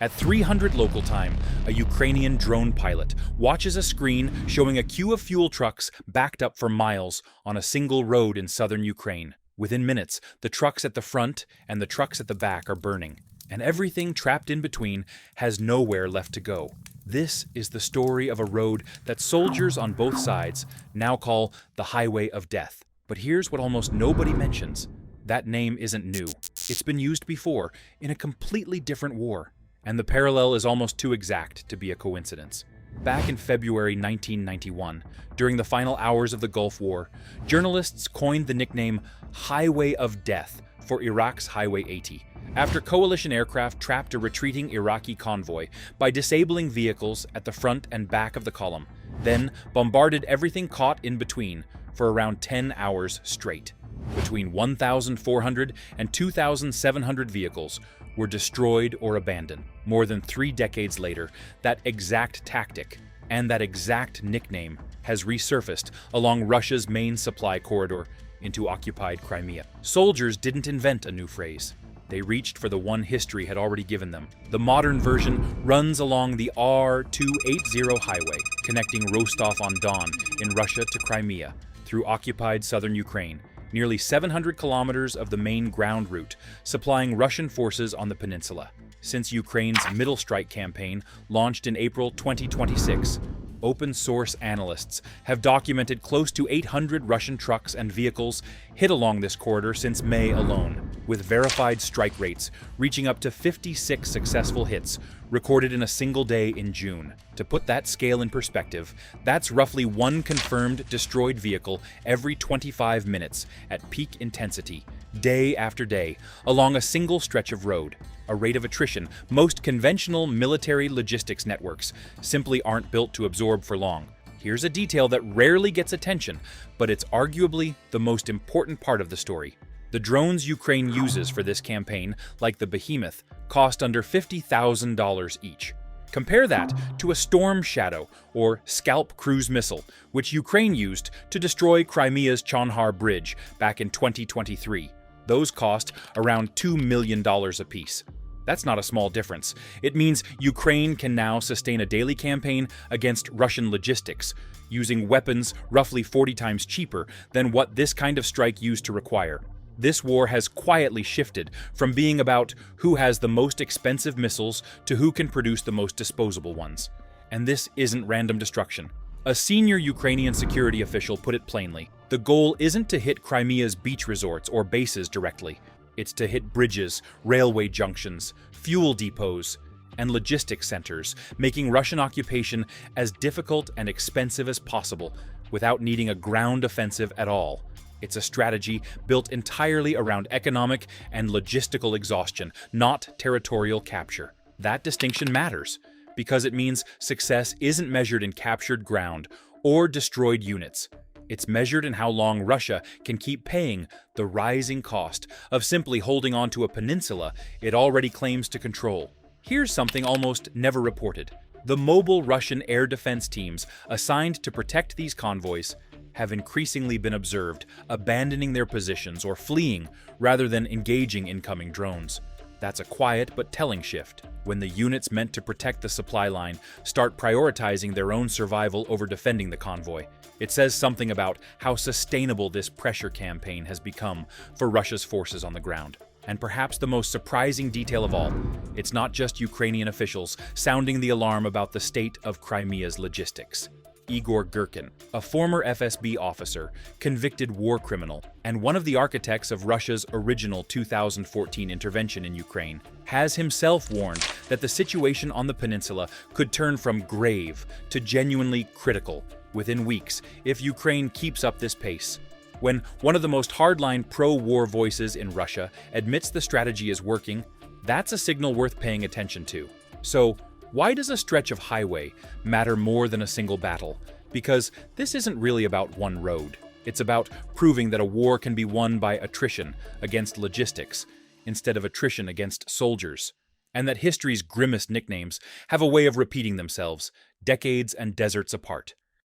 At 300 local time, a Ukrainian drone pilot watches a screen showing a queue of fuel trucks backed up for miles on a single road in southern Ukraine. Within minutes, the trucks at the front and the trucks at the back are burning, and everything trapped in between has nowhere left to go. This is the story of a road that soldiers on both sides now call the Highway of Death. But here's what almost nobody mentions. That name isn't new. It's been used before, in a completely different war. And the parallel is almost too exact to be a coincidence. Back in February 1991, during the final hours of the Gulf War, journalists coined the nickname Highway of Death for Iraq's Highway 80, after coalition aircraft trapped a retreating Iraqi convoy by disabling vehicles at the front and back of the column, then bombarded everything caught in between for around 10 hours straight. Between 1,400 and 2,700 vehicles were destroyed or abandoned. More than 3 decades later, that exact tactic and that exact nickname has resurfaced along Russia's main supply corridor into occupied Crimea. Soldiers didn't invent a new phrase. They reached for the one history had already given them. The modern version runs along the R-280 highway, connecting Rostov-on-Don in Russia to Crimea through occupied southern Ukraine. Nearly 700 kilometers of the main ground route, supplying Russian forces on the peninsula. Since Ukraine's Middle Strike campaign launched in April 2026, open-source analysts have documented close to 800 Russian trucks and vehicles hit along this corridor since May alone, with verified strike rates reaching up to 56 successful hits recorded in a single day in June. To put that scale in perspective, that's roughly 1 confirmed destroyed vehicle every 25 minutes at peak intensity, day after day, along a single stretch of road. A rate of attrition most conventional military logistics networks simply aren't built to absorb for long. Here's a detail that rarely gets attention, but it's arguably the most important part of the story. The drones Ukraine uses for this campaign, like the Behemoth, cost under $50,000 each. Compare that to a Storm Shadow or Scalp cruise missile, which Ukraine used to destroy Crimea's Chonhar Bridge back in 2023. Those cost around $2 million apiece. That's not a small difference. It means Ukraine can now sustain a daily campaign against Russian logistics, using weapons roughly 40 times cheaper than what this kind of strike used to require. This war has quietly shifted from being about who has the most expensive missiles to who can produce the most disposable ones. And this isn't random destruction. A senior Ukrainian security official put it plainly. The goal isn't to hit Crimea's beach resorts or bases directly. It's to hit bridges, railway junctions, fuel depots, and logistics centers, making Russian occupation as difficult and expensive as possible without needing a ground offensive at all. It's a strategy built entirely around economic and logistical exhaustion, not territorial capture. That distinction matters, because it means success isn't measured in captured ground or destroyed units. It's measured in how long Russia can keep paying the rising cost of simply holding on to a peninsula it already claims to control. Here's something almost never reported. The mobile Russian air defense teams assigned to protect these convoys have increasingly been observed abandoning their positions or fleeing rather than engaging incoming drones. That's a quiet but telling shift. When the units meant to protect the supply line start prioritizing their own survival over defending the convoy, it says something about how sustainable this pressure campaign has become for Russia's forces on the ground. And perhaps the most surprising detail of all, it's not just Ukrainian officials sounding the alarm about the state of Crimea's logistics. Igor Girkin, a former FSB officer, convicted war criminal, and one of the architects of Russia's original 2014 intervention in Ukraine, has himself warned that the situation on the peninsula could turn from grave to genuinely critical within weeks if Ukraine keeps up this pace. When one of the most hardline pro-war voices in Russia admits the strategy is working, that's a signal worth paying attention to. So, why does a stretch of highway matter more than a single battle? Because this isn't really about one road. It's about proving that a war can be won by attrition against logistics instead of attrition against soldiers, and that history's grimmest nicknames have a way of repeating themselves, decades and deserts apart.